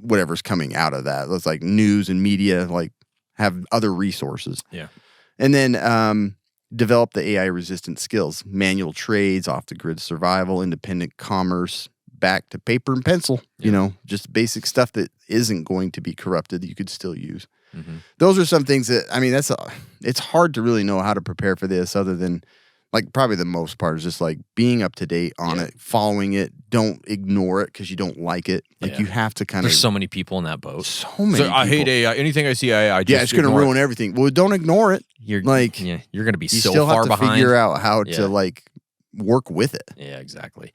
[SPEAKER 4] whatever's coming out of that. It's like news and media, like have other resources.
[SPEAKER 5] Yeah.
[SPEAKER 4] And then develop the AI resistant skills, manual trades, off the grid survival, independent commerce, back to paper and pencil, just basic stuff that isn't going to be corrupted that you could still use. Those are some things that, it's hard to really know how to prepare for this other than like probably the most part is just like being up to date on it, following it. Don't ignore it because you don't like it. Like you have to kind of.
[SPEAKER 5] There's so many people in that boat.
[SPEAKER 4] So many. So
[SPEAKER 5] I hate AI. Anything I see AI, I just
[SPEAKER 4] it's going to ruin everything. Well, don't ignore it.
[SPEAKER 5] You're
[SPEAKER 4] like
[SPEAKER 5] you're going to be
[SPEAKER 4] you
[SPEAKER 5] so
[SPEAKER 4] still
[SPEAKER 5] far
[SPEAKER 4] have to
[SPEAKER 5] behind.
[SPEAKER 4] figure out how to like work with it.
[SPEAKER 5] Yeah, exactly.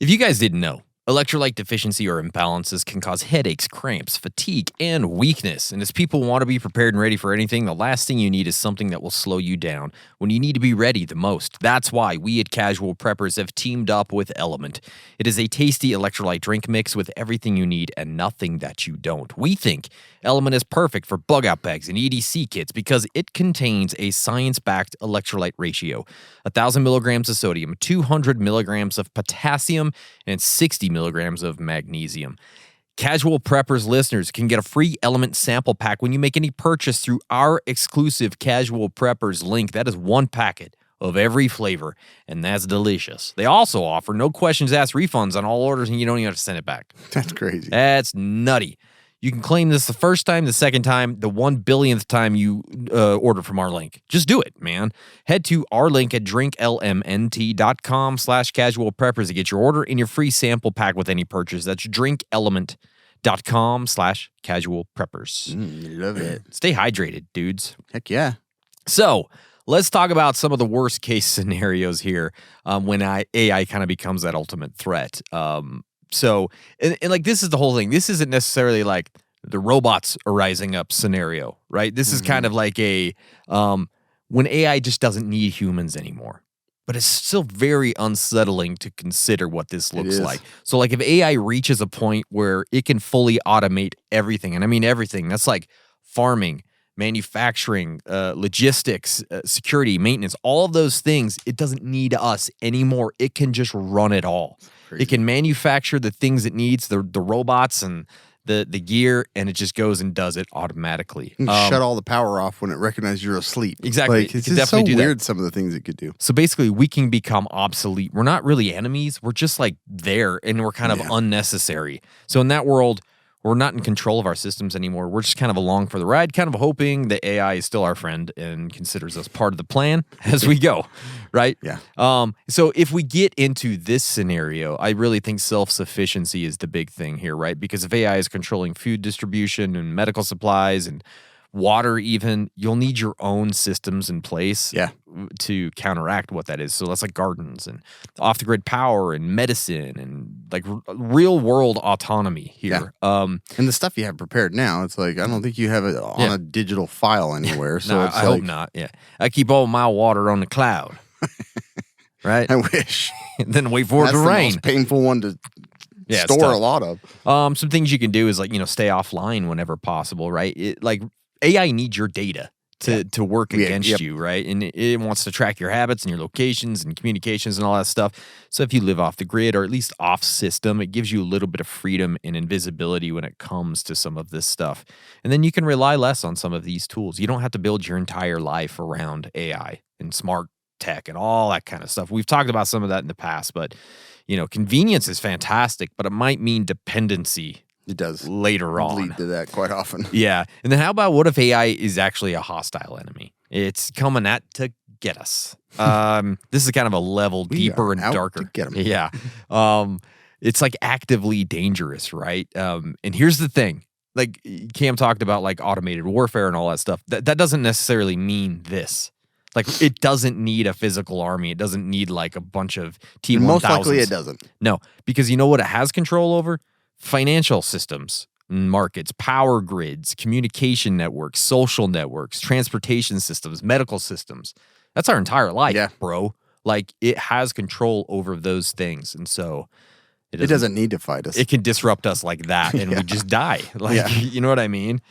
[SPEAKER 5] If you guys didn't know, electrolyte deficiency or imbalances can cause headaches, cramps, fatigue, and weakness. And as people want to be prepared and ready for anything, the last thing you need is something that will slow you down when you need to be ready the most. That's why we at Casual Preppers have teamed up with Element. It is a tasty electrolyte drink mix with everything you need and nothing that you don't. We think Element is perfect for bug-out bags and EDC kits because it contains a science-backed electrolyte ratio. 1,000 milligrams of sodium, 200 milligrams of potassium, and 60 milligrams of magnesium. Casual Preppers listeners can get a free Element sample pack when you make any purchase through our exclusive Casual Preppers link. That is one packet of every flavor, and that's delicious. They also offer no questions asked refunds on all orders, and you don't even have to send it back.
[SPEAKER 4] That's crazy.
[SPEAKER 5] That's nutty. You can claim this the first time, the second time, the 1 billionth time you order from our link. Just do it, man. Head to our link at drinklmnt.com/casualpreppers to get your order and your free sample pack with any purchase. That's drinkelement.com/casualpreppers.
[SPEAKER 4] Love it.
[SPEAKER 5] Stay hydrated, dudes.
[SPEAKER 4] Heck yeah.
[SPEAKER 5] So let's talk about some of the worst case scenarios here when AI kind of becomes that ultimate threat. So, and like this is the whole thing. This isn't necessarily like the robots are rising up scenario, right? This is kind of like a when AI just doesn't need humans anymore. But it's still very unsettling to consider what this looks like. So, like if AI reaches a point where it can fully automate everything, and I mean everything, that's like farming, manufacturing, logistics, security, maintenance, all of those things, it doesn't need us anymore. It can just run it all. It can manufacture the things it needs, the robots and the gear, and it just goes and does it automatically.
[SPEAKER 4] Shut all the power off when it recognizes you're asleep.
[SPEAKER 5] Exactly.
[SPEAKER 4] Like, it's just so weird some of the things it could do.
[SPEAKER 5] So basically, we can become obsolete. We're not really enemies. We're just like there, and we're kind of unnecessary. So in that world, we're not in control of our systems anymore. We're just kind of along for the ride, kind of hoping that AI is still our friend and considers us part of the plan as we go, right?
[SPEAKER 4] Yeah.
[SPEAKER 5] So if we get into this scenario, I really think self-sufficiency is the big thing here, right? Because if AI is controlling food distribution and medical supplies and water even, you'll need your own systems in place to counteract what that is. So that's like gardens and off-the-grid power and medicine and like real-world autonomy here.
[SPEAKER 4] Yeah. And the stuff you have prepared now, it's like, I don't think you have it on a digital file anywhere. So
[SPEAKER 5] no,
[SPEAKER 4] it's
[SPEAKER 5] I hope not. Yeah. I keep all my water on the cloud. Right?
[SPEAKER 4] I wish.
[SPEAKER 5] Then wait for it to
[SPEAKER 4] That's
[SPEAKER 5] rain.
[SPEAKER 4] the most painful one to store a lot of.
[SPEAKER 5] Some things you can do is like, stay offline whenever possible, right? Like AI needs your data to work against you, right? And it wants to track your habits and your locations and communications and all that stuff. So if you live off the grid or at least off system, it gives you a little bit of freedom and invisibility when it comes to some of this stuff. And then you can rely less on some of these tools. You don't have to build your entire life around AI and smart tech and all that kind of stuff. We've talked about some of that in the past, but convenience is fantastic, but it might mean dependency.
[SPEAKER 4] It does
[SPEAKER 5] later on
[SPEAKER 4] lead to that quite often.
[SPEAKER 5] Yeah. And then how about what if AI is actually a hostile enemy? It's coming out to get us. This is kind of a level deeper and darker.
[SPEAKER 4] To get 'em.
[SPEAKER 5] Yeah. It's like actively dangerous, right? And here's the thing. Like Cam talked about like automated warfare and all that stuff. That doesn't necessarily mean this. Like it doesn't need a physical army. It doesn't need like a bunch of T-1000s.
[SPEAKER 4] Most likely it doesn't.
[SPEAKER 5] No, because you know what it has control over? Financial systems, markets, power grids, communication networks, social networks, transportation systems, medical systems. That's our entire life, bro. Like it has control over those things. And so
[SPEAKER 4] it doesn't need to fight us.
[SPEAKER 5] It can disrupt us like that and we just die. Like, you know what I mean?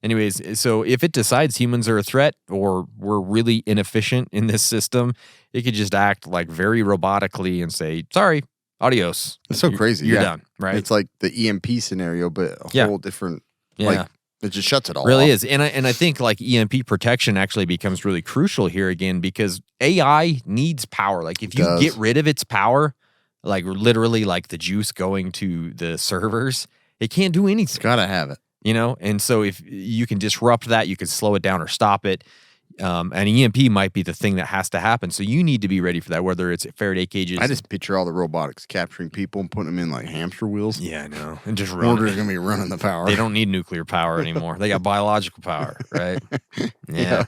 [SPEAKER 5] Anyways, so if it decides humans are a threat or we're really inefficient in this system, it could just act like very robotically and say, sorry, adios.
[SPEAKER 4] It's so crazy.
[SPEAKER 5] You're done, right?
[SPEAKER 4] It's like the EMP scenario, but a whole different, like, it just shuts it all
[SPEAKER 5] really
[SPEAKER 4] off.
[SPEAKER 5] is. And I think like EMP protection actually becomes really crucial here again because AI needs power. Like if you get rid of its power, like literally like the juice going to the servers, it can't do anything. It's
[SPEAKER 4] got to have it.
[SPEAKER 5] And so if you can disrupt that, you can slow it down or stop it. And EMP might be the thing that has to happen. So you need to be ready for that, whether it's Faraday cages.
[SPEAKER 4] I just picture all the robotics capturing people and putting them in like hamster wheels.
[SPEAKER 5] Yeah, I know. And just running.
[SPEAKER 4] Order's going to be running the power.
[SPEAKER 5] They don't need nuclear power anymore. They got biological power, right? Yeah.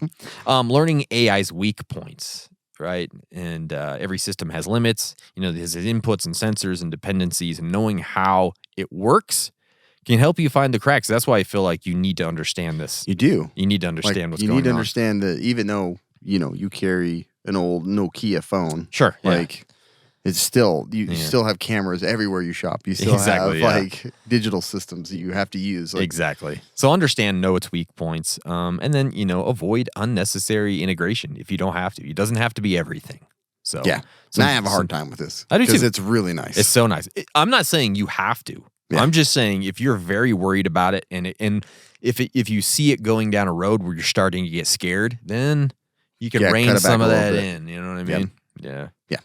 [SPEAKER 5] Learning AI's weak points, right? And every system has limits. There's inputs and sensors and dependencies, and knowing how it works can help you find the cracks. That's why I feel like you need to understand this.
[SPEAKER 4] You do.
[SPEAKER 5] You need to understand what's going on.
[SPEAKER 4] You need to understand that even though, you carry an old Nokia phone.
[SPEAKER 5] Sure.
[SPEAKER 4] Like, it's still, you still have cameras everywhere you shop. You still have, like, digital systems that you have to use. Like,
[SPEAKER 5] exactly. So know its weak points. And then, avoid unnecessary integration if you don't have to. It doesn't have to be everything. So,
[SPEAKER 4] and I have a hard time with this.
[SPEAKER 5] I do too.
[SPEAKER 4] Because it's really nice.
[SPEAKER 5] It's so nice. I'm not saying you have to. Yeah. I'm just saying if you're very worried about it and if you see it going down a road where you're starting to get scared, then you can rein some of that in. You know what I mean?
[SPEAKER 4] Yeah. Yeah.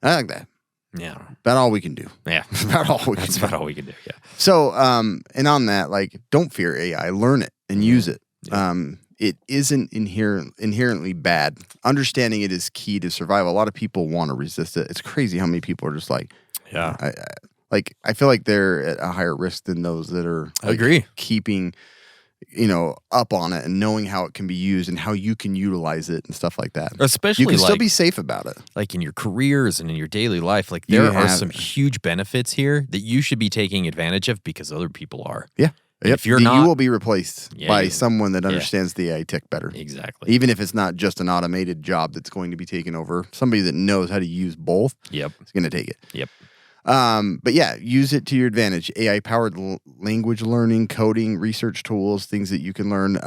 [SPEAKER 4] I like that.
[SPEAKER 5] Yeah.
[SPEAKER 4] About all we can do.
[SPEAKER 5] Yeah.
[SPEAKER 4] That's about all we can do.
[SPEAKER 5] That's about all we can do. Yeah.
[SPEAKER 4] So, and on that, like, don't fear AI. Learn it and use it. Yeah. It isn't inherently bad. Understanding it is key to survival. A lot of people want to resist it. It's crazy how many people are just like, I feel like they're at a higher risk than those that are keeping, up on it and knowing how it can be used and how you can utilize it and stuff like that.
[SPEAKER 5] Especially
[SPEAKER 4] you can still be safe about it.
[SPEAKER 5] Like in your careers and in your daily life. Like there are some huge benefits here that you should be taking advantage of because other people are.
[SPEAKER 4] Yeah. Yep.
[SPEAKER 5] If you're not,
[SPEAKER 4] you will be replaced by someone that understands the AI tech better.
[SPEAKER 5] Exactly.
[SPEAKER 4] Even if it's not just an automated job that's going to be taken over, somebody that knows how to use both is going to take it.
[SPEAKER 5] Yep.
[SPEAKER 4] But yeah, use it to your advantage. AI-powered language learning, coding, research tools, things that you can learn.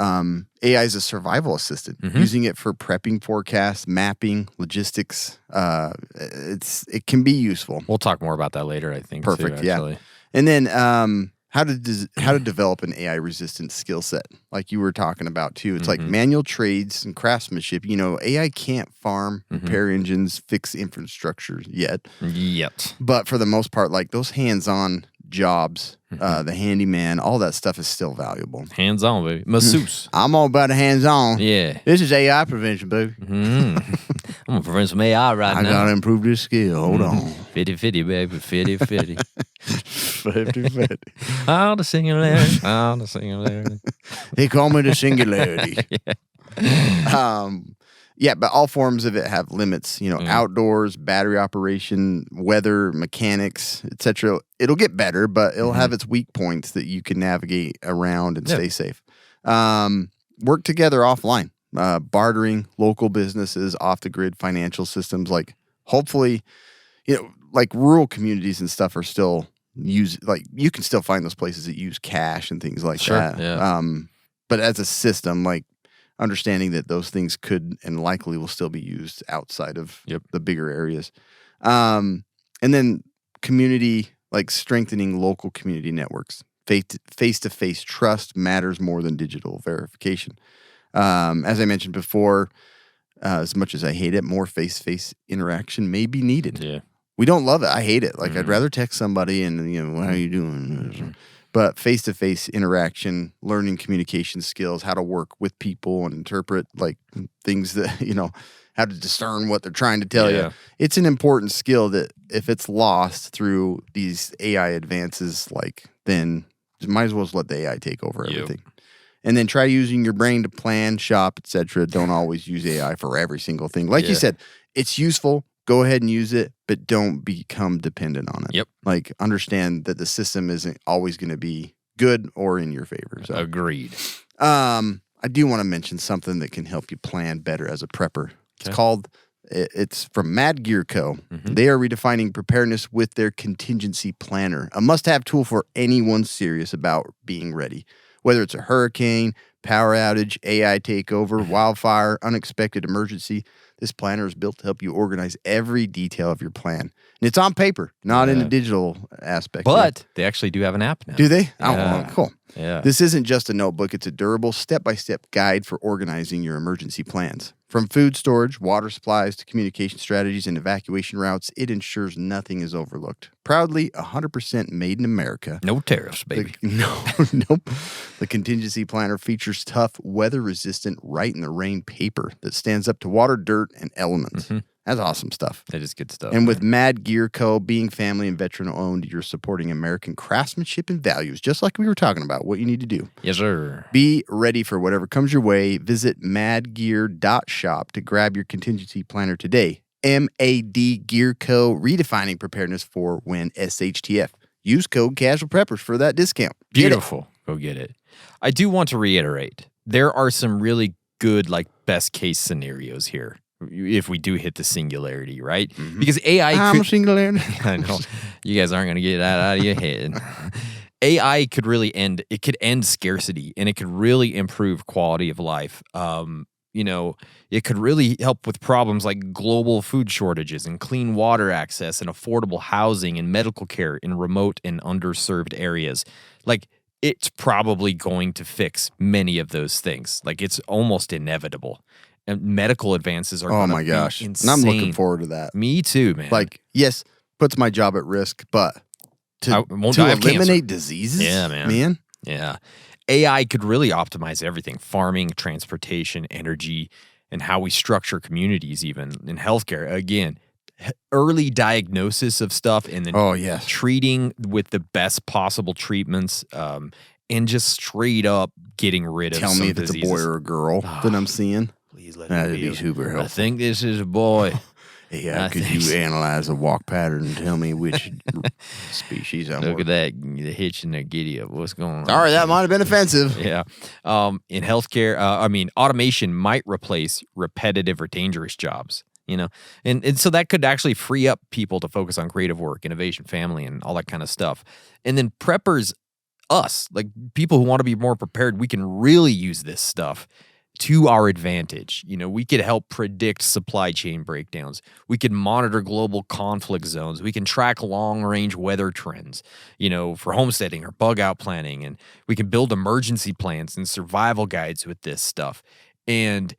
[SPEAKER 4] AI is a survival assistant. Using it for prepping forecasts, mapping, logistics. It can be useful.
[SPEAKER 5] We'll talk more about that later, I think.
[SPEAKER 4] Perfect,
[SPEAKER 5] too, actually.
[SPEAKER 4] Yeah. And then how to develop an AI-resistant skill set, like you were talking about too. It's like manual trades and craftsmanship. AI can't farm, repair engines, fix infrastructure yet. But for the most part, like those hands-on jobs, the handyman, all that stuff is still valuable.
[SPEAKER 5] Hands-on, baby. Masseuse.
[SPEAKER 4] I'm all about the hands-on.
[SPEAKER 5] Yeah.
[SPEAKER 4] This is AI prevention, baby.
[SPEAKER 5] I'm going to prevent some AI now.
[SPEAKER 4] I got to improve this skill. Hold on.
[SPEAKER 5] 50-50, baby. 50-50.
[SPEAKER 4] 50-50.
[SPEAKER 5] All the singularity. All the singularity.
[SPEAKER 4] They call me the singularity. Yeah, but all forms of it have limits. Outdoors, battery operation, weather, mechanics, etc. It'll get better, but it'll have its weak points that you can navigate around and stay safe. Work together offline. Bartering, local businesses, off-the-grid financial systems. Like, hopefully, like rural communities and stuff are still you can still find those places that use cash and things like that.
[SPEAKER 5] Yeah.
[SPEAKER 4] But as a system, like, understanding that those things could and likely will still be used outside of the bigger areas. And then community, like strengthening local community networks. Face-to-face trust matters more than digital verification. As I mentioned before, as much as I hate it, more face-to-face interaction may be needed.
[SPEAKER 5] Yeah.
[SPEAKER 4] We don't love it. I hate it. Like, I'd rather text somebody and, how are you doing? But face-to-face interaction, learning communication skills, how to work with people and interpret, like, things that, how to discern what they're trying to tell you. It's an important skill that if it's lost through these AI advances, like, then you might as well just let the AI take over everything. And then try using your brain to plan, shop, etc. Don't always use AI for every single thing. Like you said, it's useful. Go ahead and use it, but don't become dependent on it.
[SPEAKER 5] Yep.
[SPEAKER 4] Like, understand that the system isn't always going to be good or in your favor. So.
[SPEAKER 5] Agreed.
[SPEAKER 4] I do want to mention something that can help you plan better as a prepper. It's from Mad Gear Co. They are redefining preparedness with their Contingency Planner, a must-have tool for anyone serious about being ready. Whether it's a hurricane, power outage, AI takeover, wildfire, unexpected emergency, this planner is built to help you organize every detail of your plan. And it's on paper, not in a digital aspect.
[SPEAKER 5] But they actually do have an app now.
[SPEAKER 4] Do they?
[SPEAKER 5] Yeah.
[SPEAKER 4] Oh, cool.
[SPEAKER 5] Yeah.
[SPEAKER 4] This isn't just a notebook. It's a durable, step-by-step guide for organizing your emergency plans. From food storage, water supplies, to communication strategies and evacuation routes, it ensures nothing is overlooked. Proudly 100% made in America.
[SPEAKER 5] No tariffs, baby.
[SPEAKER 4] Nope. The Contingency Planner features tough, weather-resistant, right-in-the-rain paper that stands up to water, dirt, and elements. That's awesome stuff.
[SPEAKER 5] That is good stuff.
[SPEAKER 4] And with Mad Gear Co. being family and veteran-owned, you're supporting American craftsmanship and values, just like we were talking about, what you need to do.
[SPEAKER 5] Yes, sir.
[SPEAKER 4] Be ready for whatever comes your way. Visit madgear.shop to grab your Contingency Planner today. MAD Gear Co. redefining preparedness for when SHTF. Use code Casual Preppers for that discount.
[SPEAKER 5] Beautiful. Go get it. I do want to reiterate, there are some really good, like, best case scenarios here if we do hit the singularity, right? Because AI
[SPEAKER 4] I'm a singularity.
[SPEAKER 5] I know. You guys aren't going to get that out of your head. AI could really end scarcity, and it could really improve quality of life. It could really help with problems like global food shortages and clean water access and affordable housing and medical care in remote and underserved areas. Like, it's probably going to fix many of those things. Like, it's almost inevitable. And medical advances are going to be insane.
[SPEAKER 4] And I'm looking forward to that.
[SPEAKER 5] Me too, man.
[SPEAKER 4] Like, yes, puts my job at risk, but to eliminate diseases?
[SPEAKER 5] Yeah, man. Yeah. AI could really optimize everything: farming, transportation, energy, and how we structure communities, even in healthcare. Again, early diagnosis of stuff and then treating with the best possible treatments, and just straight up getting rid of some diseases.
[SPEAKER 4] Tell me if it's a boy or a girl that I'm seeing.
[SPEAKER 5] Please let
[SPEAKER 4] That'd
[SPEAKER 5] me
[SPEAKER 4] be super helpful.
[SPEAKER 5] I think this is a boy.
[SPEAKER 4] Yeah, could you analyze the walk pattern and tell me which species I'm
[SPEAKER 5] Look at that, the hitch in the giddy up. What's going on?
[SPEAKER 4] Sorry, that might have been offensive.
[SPEAKER 5] Yeah. In healthcare, automation might replace repetitive or dangerous jobs, and so that could actually free up people to focus on creative work, innovation, family, and all that kind of stuff. And then preppers, us, like people who want to be more prepared, we can really use this stuff to our advantage. We could help predict supply chain breakdowns. We could monitor global conflict zones. We can track long-range weather trends, for homesteading or bug-out planning. And we can build emergency plans and survival guides with this stuff. And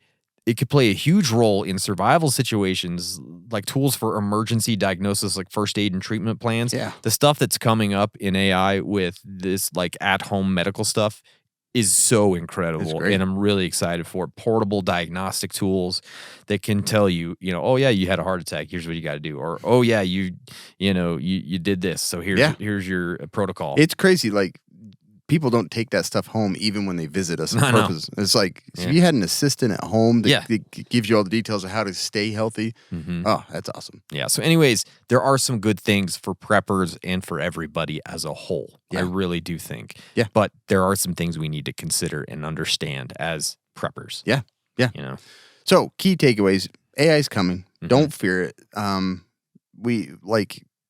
[SPEAKER 5] it could play a huge role in survival situations, like tools for emergency diagnosis, like first aid and treatment plans.
[SPEAKER 4] Yeah.
[SPEAKER 5] The stuff that's coming up in AI with this, like, at-home medical stuff is so incredible, and I'm really excited for it. Portable diagnostic tools that can tell you, oh yeah, you had a heart attack. Here's what you got to do, or oh yeah, you did this. So here's your protocol.
[SPEAKER 4] It's crazy. Like, people don't take that stuff home even when they visit us on purpose. It's like, if you had an assistant at home that gives you all the details of how to stay healthy, oh, that's awesome.
[SPEAKER 5] Yeah. So anyways, there are some good things for preppers and for everybody as a whole. Yeah. I really do think. Yeah. But there are some things we need to consider and understand as preppers.
[SPEAKER 4] Yeah. Yeah. So, key takeaways: AI is coming. Don't fear it.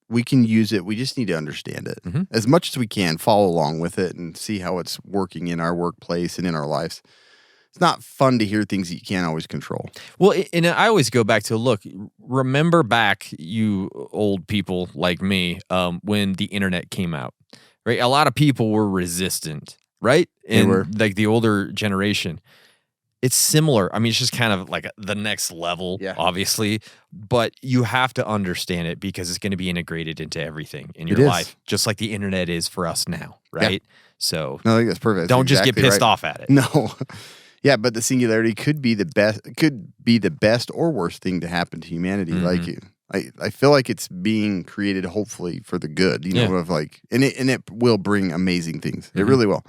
[SPEAKER 4] We can use it. We just need to understand it as much as we can. Follow along with it and see how it's working in our workplace and in our lives. it's not fun to hear things that you can't always control.
[SPEAKER 5] Well, and I always go back to, look, remember back, you old people like me, when the internet came out, right? A lot of people were resistant, right?
[SPEAKER 4] They were.
[SPEAKER 5] Like the older generation. It's similar. I mean, it's just kind of like the next level, obviously, but you have to understand it because it's going to be integrated into everything in your life, just like the internet is for us now, right? Yeah. So
[SPEAKER 4] no, I think that's perfect.
[SPEAKER 5] Don't just get pissed off at it.
[SPEAKER 4] No. Yeah, but the singularity could be the best or worst thing to happen to humanity. Like I feel like it's being created hopefully for the good, you know, of like, and it will bring amazing things. It really will.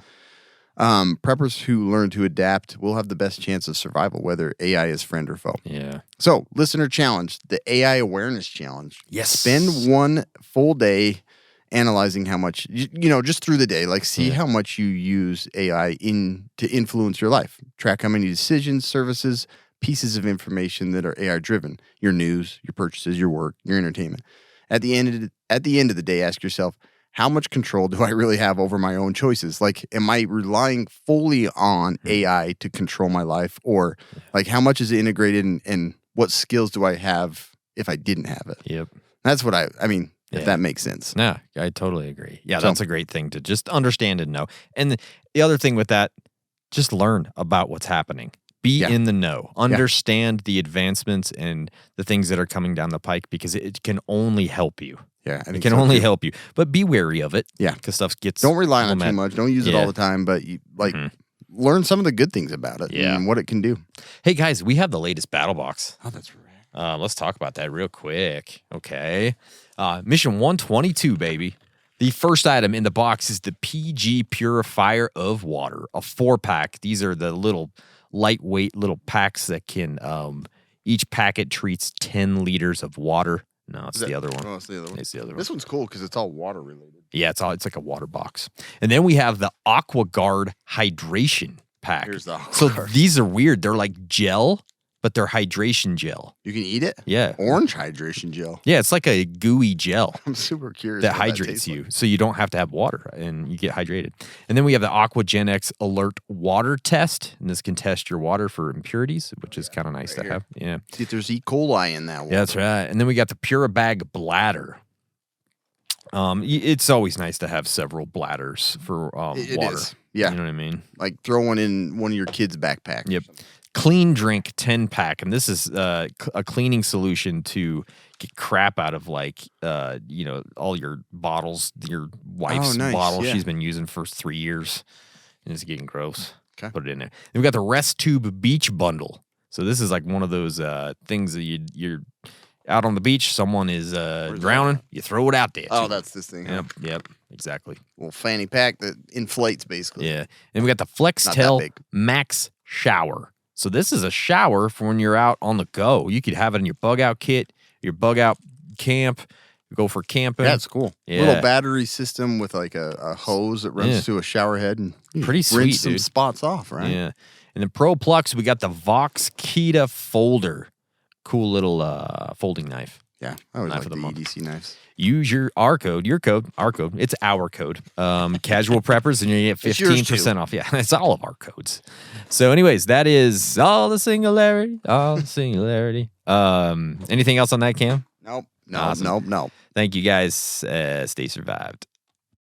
[SPEAKER 4] Preppers who learn to adapt will have the best chance of survival, whether AI is friend or foe.
[SPEAKER 5] Yeah.
[SPEAKER 4] So, listener challenge, the AI awareness challenge.
[SPEAKER 5] Yes.
[SPEAKER 4] Spend one full day analyzing how much, you know, just through the day, like see how much you use AI to influence your life. Track how many decisions, services, pieces of information that are AI driven, your news, your purchases, your work, your entertainment. At the end of the day, ask yourself, how much control do I really have over my own choices? Like, am I relying fully on AI to control my life? Or like, how much is it integrated and what skills do I have if I didn't have it?
[SPEAKER 5] Yep.
[SPEAKER 4] That's what I mean, if that makes sense.
[SPEAKER 5] No, I totally agree. Yeah, that's a great thing to just understand and know. And the other thing with that, just learn about what's happening. Be in the know. Understand the advancements and the things that are coming down the pike because it can only help you.
[SPEAKER 4] Yeah, I think
[SPEAKER 5] it can only help you, but be wary of it.
[SPEAKER 4] Yeah,
[SPEAKER 5] because stuff gets.
[SPEAKER 4] Don't rely on it too much. Don't use it all the time, but you learn some of the good things about it and what it can do.
[SPEAKER 5] Hey guys, we have the latest Battlebox.
[SPEAKER 4] Oh, that's right.
[SPEAKER 5] Let's talk about that real quick. Okay, mission 122, baby. The first item in the box is the PG Purifier of Water, a 4-pack. These are the little lightweight little packs that can. Each packet treats 10 liters of water. No, it's the other one.
[SPEAKER 4] Oh, it's the other one.
[SPEAKER 5] It's the other one.
[SPEAKER 4] This one's cool because it's all water related.
[SPEAKER 5] Yeah, it's like a water box. And then we have the AquaGuard hydration pack.
[SPEAKER 4] Here's the
[SPEAKER 5] So
[SPEAKER 4] AquaGuard.
[SPEAKER 5] these are weird. They're like gel, but they're hydration gel.
[SPEAKER 4] You can eat it?
[SPEAKER 5] Yeah.
[SPEAKER 4] Orange hydration gel.
[SPEAKER 5] Yeah, it's like a gooey gel.
[SPEAKER 4] I'm super curious.
[SPEAKER 5] That
[SPEAKER 4] what
[SPEAKER 5] hydrates
[SPEAKER 4] tastes
[SPEAKER 5] you,
[SPEAKER 4] like.
[SPEAKER 5] so you don't have to have water and you get hydrated. And then we have the AquaGen X Alert Water Test, and this can test your water for impurities, which is kind of nice to have. Yeah,
[SPEAKER 4] See if there's E. coli in that one.
[SPEAKER 5] yeah, that's right. And then we got the Puribag Bladder. It's always nice to have several bladders for
[SPEAKER 4] It
[SPEAKER 5] water.
[SPEAKER 4] is. Yeah.
[SPEAKER 5] You know what I mean?
[SPEAKER 4] Like throw one in one of your kids' backpacks.
[SPEAKER 5] Yep. Clean Drink 10-pack, and this is a cleaning solution to get crap out of all your bottles, your wife's
[SPEAKER 4] nice.
[SPEAKER 5] bottle
[SPEAKER 4] Yeah.
[SPEAKER 5] she's been using for 3 years, and it's getting gross.
[SPEAKER 4] Okay.
[SPEAKER 5] Put it in there. Then we got the Rest Tube Beach Bundle. So this is like one of those things that you're out on the beach, someone is drowning, you throw it out there.
[SPEAKER 4] Oh, that's this thing. Huh?
[SPEAKER 5] Yep, exactly.
[SPEAKER 4] Little fanny pack that inflates basically.
[SPEAKER 5] Yeah. And we got the
[SPEAKER 4] Not that
[SPEAKER 5] FlexTel
[SPEAKER 4] big.
[SPEAKER 5] Max Shower. So this is a shower for when you're out on the go. You could have it in your bug out kit, your bug out camp, go for camping.
[SPEAKER 4] Yeah, it's cool.
[SPEAKER 5] Yeah.
[SPEAKER 4] Little battery system with like a hose that runs to a shower head and
[SPEAKER 5] Pretty sweet,
[SPEAKER 4] rinse some
[SPEAKER 5] dude.
[SPEAKER 4] spots off, right?
[SPEAKER 5] Yeah. And then Pro Plux, we got the Vox Kita Folder. Cool little folding knife.
[SPEAKER 4] Yeah, I always
[SPEAKER 5] Knife
[SPEAKER 4] like
[SPEAKER 5] of
[SPEAKER 4] the
[SPEAKER 5] the month.
[SPEAKER 4] EDC knives.
[SPEAKER 5] Use our code, our code. It's our code. Casual preppers, and you get
[SPEAKER 4] It's yours
[SPEAKER 5] 15%
[SPEAKER 4] too.
[SPEAKER 5] off. Yeah, it's all of our codes. So, anyways, that is all the singularity. Anything else on that, Cam?
[SPEAKER 4] Nope.
[SPEAKER 5] Awesome.
[SPEAKER 4] Nope.
[SPEAKER 5] Thank you guys. Stay survived.